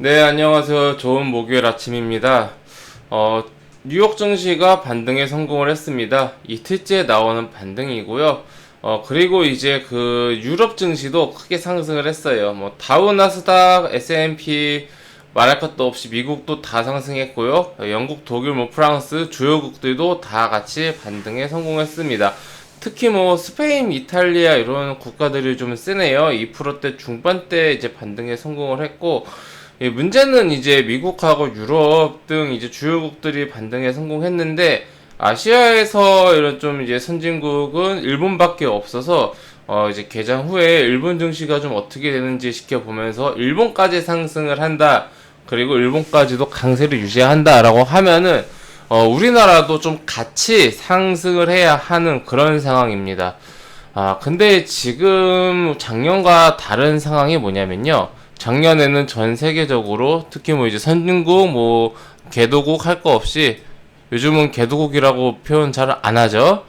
네, 안녕하세요. 좋은 목요일 아침입니다. 뉴욕 증시가 반등에 성공을 했습니다. 이틀째 나오는 반등이고요. 그리고 이제 그 유럽 증시도 크게 상승을 했어요. 뭐 다우, 나스닥, S&P 말할 것도 없이 미국도 다 상승했고요. 영국, 독일, 뭐 프랑스 주요국들도 다 같이 반등에 성공했습니다. 특히 뭐 스페인, 이탈리아 이런 국가들이 좀 세네요. 2%대 중반대 이제 반등에 성공을 했고, 예, 문제는 이제 미국하고 유럽 등 이제 주요국들이 반등에 성공했는데 아시아에서 이런 좀 이제 선진국은 일본밖에 없어서 이제 개장 후에 일본 증시가 좀 어떻게 되는지 지켜보면서 일본까지 상승을 한다. 그리고 일본까지도 강세를 유지한다라고 하면은 우리나라도 좀 같이 상승을 해야 하는 그런 상황입니다. 근데 지금 작년과 다른 상황이 뭐냐면요. 작년에는 전 세계적으로 특히 뭐 이제 선진국 뭐 개도국 할 거 없이 요즘은 개도국이라고 표현 잘 안 하죠.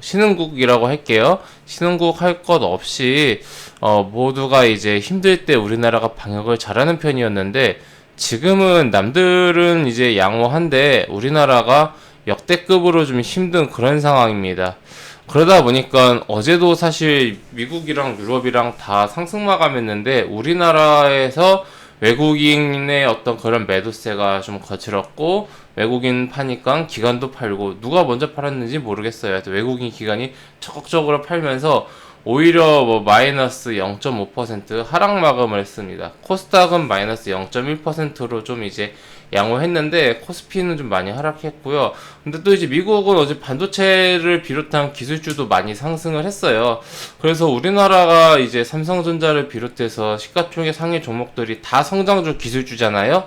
신흥국이라고 할게요. 신흥국 할 것 없이 모두가 이제 힘들 때 우리나라가 방역을 잘하는 편이었는데 지금은 남들은 이제 양호한데 우리나라가 역대급으로 좀 힘든 그런 상황입니다. 그러다 보니까 어제도 사실 미국이랑 유럽이랑 다 상승 마감했는데 우리나라에서 외국인의 어떤 그런 매도세가 좀 거칠었고 외국인 파니까 기관도 팔고 누가 먼저 팔았는지 모르겠어요. 하여튼 외국인 기관이 적극적으로 팔면서 오히려 뭐 마이너스 0.5% 하락 마감을 했습니다. 코스닥은 마이너스 0.1%로 좀 이제 양호했는데 코스피는 좀 많이 하락했고요. 근데 또 이제 미국은 어제 반도체를 비롯한 기술주도 많이 상승을 했어요. 그래서 우리나라가 이제 삼성전자를 비롯해서 시가총액 상위 종목들이 다 성장주 기술주잖아요.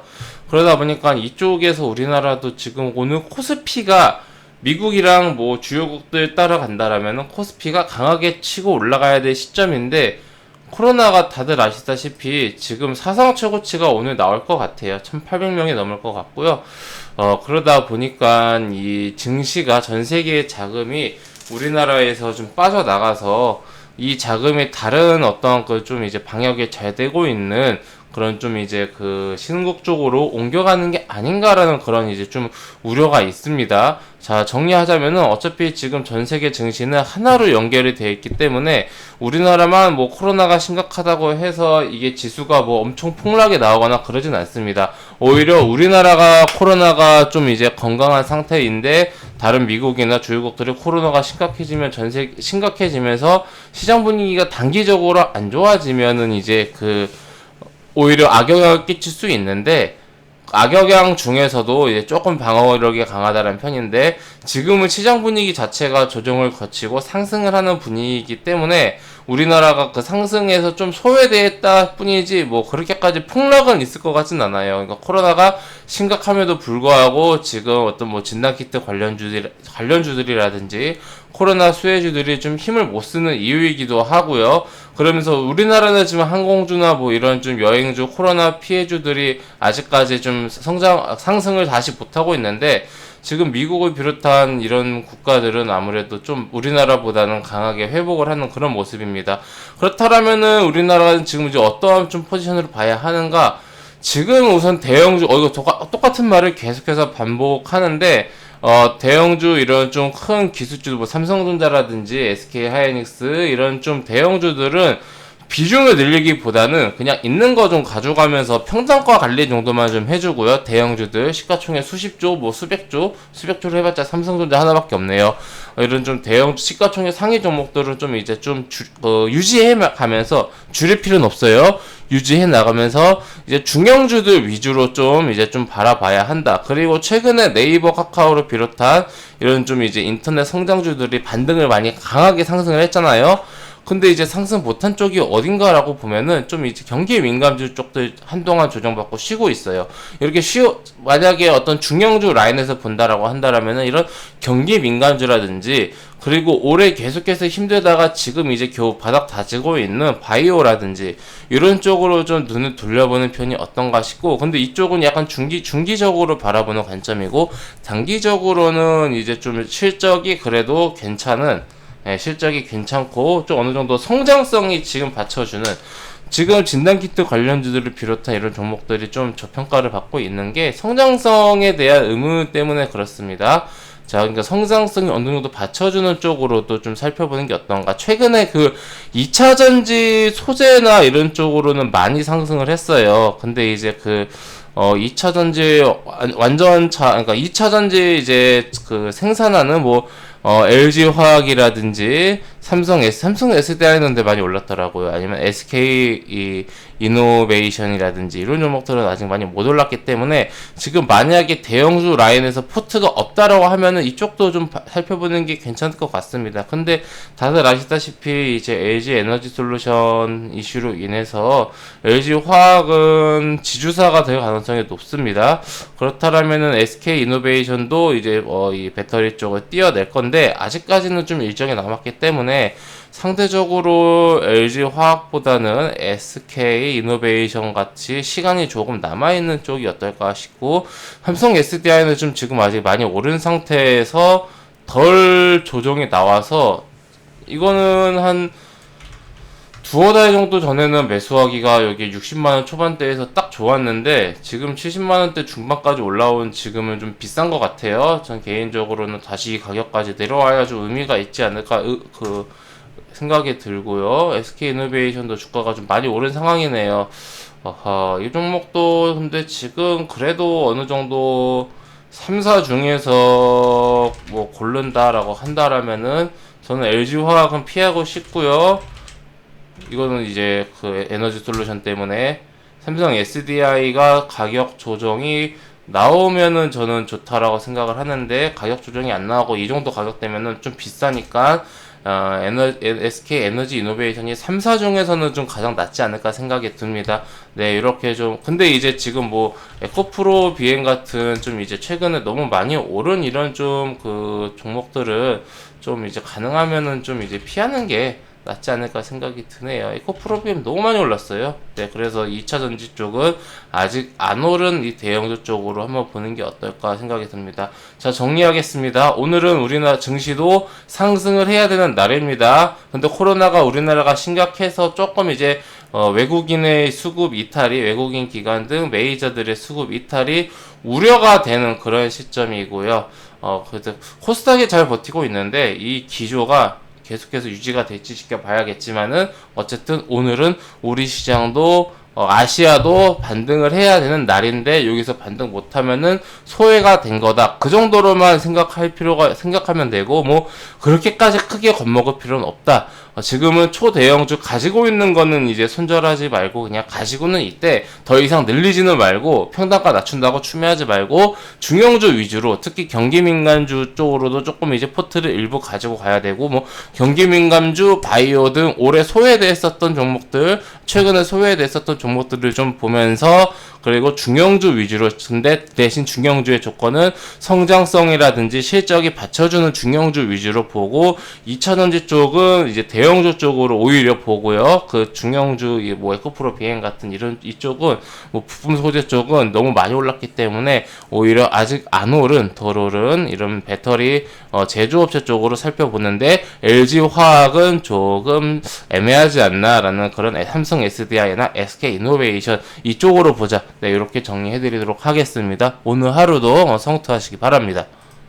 그러다 보니까 이쪽에서 우리나라도 지금 오늘 코스피가 미국이랑 뭐 주요국들 따라간다라면 코스피가 강하게 치고 올라가야 될 시점인데 코로나가 다들 아시다시피 지금 사상 최고치가 오늘 나올 것 같아요. 1,800명이 넘을 것 같고요. 그러다 보니까 이 증시가 전 세계의 자금이 우리나라에서 좀 빠져나가서 이 자금이 다른 어떤 그 좀 이제 방역에 잘 되고 있는 그런 좀 이제 그 신흥국 쪽으로 옮겨가는 게 아닌가라는 그런 이제 좀 우려가 있습니다. 자, 정리하자면은 어차피 지금 전 세계 증시는 하나로 연결이 되어 있기 때문에 우리나라만 뭐 코로나가 심각하다고 해서 이게 지수가 뭐 엄청 폭락이 나오거나 그러진 않습니다. 오히려 우리나라가 코로나가 좀 이제 건강한 상태인데 다른 미국이나 주요국들이 코로나가 심각해지면 심각해지면서 시장 분위기가 단기적으로 안 좋아지면은 이제 오히려 악영향을 끼칠 수 있는데 악영향 중에서도 이제 조금 방어력이 강하다는 편인데 지금은 시장 분위기 자체가 조정을 거치고 상승을 하는 분위기이기 때문에 우리나라가 그 상승에서 좀 소외됐다 뿐이지 뭐 그렇게까지 폭락은 있을 것 같진 않아요. 그러니까 코로나가 심각함에도 불구하고 지금 어떤 뭐 진단키트 관련주들이라든지 코로나 수혜주들이 좀 힘을 못 쓰는 이유이기도 하고요. 그러면서 우리나라는 지금 항공주나 뭐 이런 좀 여행주 코로나 피해주들이 아직까지 좀 상승을 다시 못하고 있는데 지금 미국을 비롯한 이런 국가들은 아무래도 좀 우리나라보다는 강하게 회복을 하는 그런 모습입니다. 그렇다면은 우리나라는 지금 이제 어떠한 좀 포지션으로 봐야 하는가? 지금 우선 대형주, 이거 똑같은 말을 계속해서 반복하는데, 대형주 이런 좀 큰 기술주, 뭐 삼성전자라든지 SK 하이닉스 이런 좀 대형주들은 비중을 늘리기보다는 그냥 있는 거 좀 가져가면서 평단가 관리 정도만 좀 해주고요. 대형주들 시가총액 수십조, 뭐 수백조를 해봤자 삼성전자 하나밖에 없네요. 이런 좀 대형주 시가총액 상위 종목들은 좀 이제 좀 유지해 가면서 줄일 필요는 없어요. 유지해 나가면서 이제 중형주들 위주로 좀 이제 좀 바라봐야 한다. 그리고 최근에 네이버, 카카오를 비롯한 이런 좀 이제 인터넷 성장주들이 반등을 많이 강하게 상승을 했잖아요. 근데 이제 상승 못한 쪽이 어딘가라고 보면은 좀 이제 경기 민감주 쪽들 한동안 조정받고 쉬고 있어요. 이렇게 만약에 어떤 중형주 라인에서 본다라고 한다라면은 이런 경기 민감주라든지 그리고 올해 계속해서 힘들다가 지금 이제 겨우 바닥 다지고 있는 바이오라든지 이런 쪽으로 좀 눈을 돌려보는 편이 어떤가 싶고 근데 이쪽은 약간 중기적으로 바라보는 관점이고 단기적으로는 이제 좀 실적이 그래도 괜찮은 실적이 괜찮고 좀 어느 정도 성장성이 지금 받쳐주는, 지금 진단키트 관련주들을 비롯한 이런 종목들이 좀 저평가를 받고 있는 게 성장성에 대한 의문 때문에 그렇습니다. 자, 그러니까 성장성이 어느 정도 받쳐주는 쪽으로도 좀 살펴보는 게 어떤가. 최근에 그 2차전지 소재나 이런 쪽으로는 많이 상승을 했어요. 근데 이제 2차전지 그러니까 2차전지 이제 그 생산하는 LG 화학이라든지 삼성 SDI는데 많이 올랐더라고요. 아니면 SK 이노베이션이라든지 이런 종목들은 아직 많이 못 올랐기 때문에 지금 만약에 대형주 라인에서 포트가 없다라고 하면은 이쪽도 좀 살펴보는 게 괜찮을 것 같습니다. 근데 다들 아시다시피 이제 LG 에너지 솔루션 이슈로 인해서 LG 화학은 지주사가 될 가능성이 높습니다. 그렇다면은 SK 이노베이션도 이제 이 배터리 쪽을 띄어낼 건데 아직까지는 좀 일정이 남았기 때문에 상대적으로 LG 화학보다는 SK 이노베이션 같이 시간이 조금 남아있는 쪽이 어떨까 싶고, 삼성 SDI는 좀 지금 아직 많이 오른 상태에서 덜 조정이 나와서 이거는 한 두어 달 정도 전에는 매수하기가 여기 60만원 초반대에서 딱 좋았는데 지금 70만원대 중반까지 올라온 지금은 좀 비싼 것 같아요. 전 개인적으로는 다시 가격까지 내려와야 좀 의미가 있지 않을까 생각이 들고요. SK이노베이션도 주가가 좀 많이 오른 상황이네요. 이 종목도 근데 지금 그래도 어느 정도 3사 중에서 고른다라고 한다라면은 저는 LG화학은 피하고 싶고요. 이거는 이제 그 에너지 솔루션 때문에 삼성 SDI가 가격 조정이 나오면은 저는 좋다라고 생각을 하는데, 가격 조정이 안 나오고 이 정도 가격대면은 좀 비싸니까 SK 에너지 이노베이션이 3사 중에서는 좀 가장 낫지 않을까 생각이 듭니다. 네, 이렇게 좀, 근데 이제 지금 에코프로 비행 같은 좀 이제 최근에 너무 많이 오른 이런 좀 종목들은 좀 이제 가능하면은 좀 이제 피하는 게 낫지 않을까 생각이 드네요. 에코프로 비행 너무 많이 올랐어요. 네, 그래서 2차전지 쪽은 아직 안 오른 이 대형주 쪽으로 한번 보는 게 어떨까 생각이 듭니다. 자, 정리하겠습니다. 오늘은 우리나라 증시도 상승을 해야 되는 날입니다. 근데 코로나가 우리나라가 심각해서 조금 이제 외국인의 수급 이탈이, 외국인 기관 등 메이저들의 수급 이탈이 우려가 되는 그런 시점이고요. 그래서 코스닥이 잘 버티고 있는데 이 기조가 계속해서 유지가 될지 지켜봐야겠지만은 어쨌든 오늘은 우리 시장도 아시아도 반등을 해야 되는 날인데 여기서 반등 못하면은 소외가 된 거다. 그 정도로만 생각하면 되고 그렇게까지 크게 겁먹을 필요는 없다. 지금은 초대형주 가지고 있는 거는 이제 손절하지 말고 그냥 가지고는 있대. 더 이상 늘리지는 말고 평단가 낮춘다고 추매하지 말고 중형주 위주로, 특히 경기민감주 쪽으로도 조금 이제 포트를 일부 가지고 가야 되고 경기민감주, 바이오 등 올해 소외됐었던 종목들, 최근에 소외됐었던 종목들을 좀 보면서, 그리고 중형주 위주로, 근데 대신 중형주의 조건은 성장성이라든지 실적이 받쳐주는 중형주 위주로 보고 2차전지 쪽은 이제 대형주 쪽으로 오히려 보고요. 그 중형주 에코프로 비행 같은 이쪽은 부품 소재 쪽은 너무 많이 올랐기 때문에 오히려 아직 안 오른, 덜 오른 이런 배터리 제조업체 쪽으로 살펴보는데 LG 화학은 조금 애매하지 않나라는 그런 삼성 SDI나 SK 이노베이션 이쪽으로 보자. 네, 이렇게 정리해드리도록 하겠습니다. 오늘 하루도 성투하시기 바랍니다.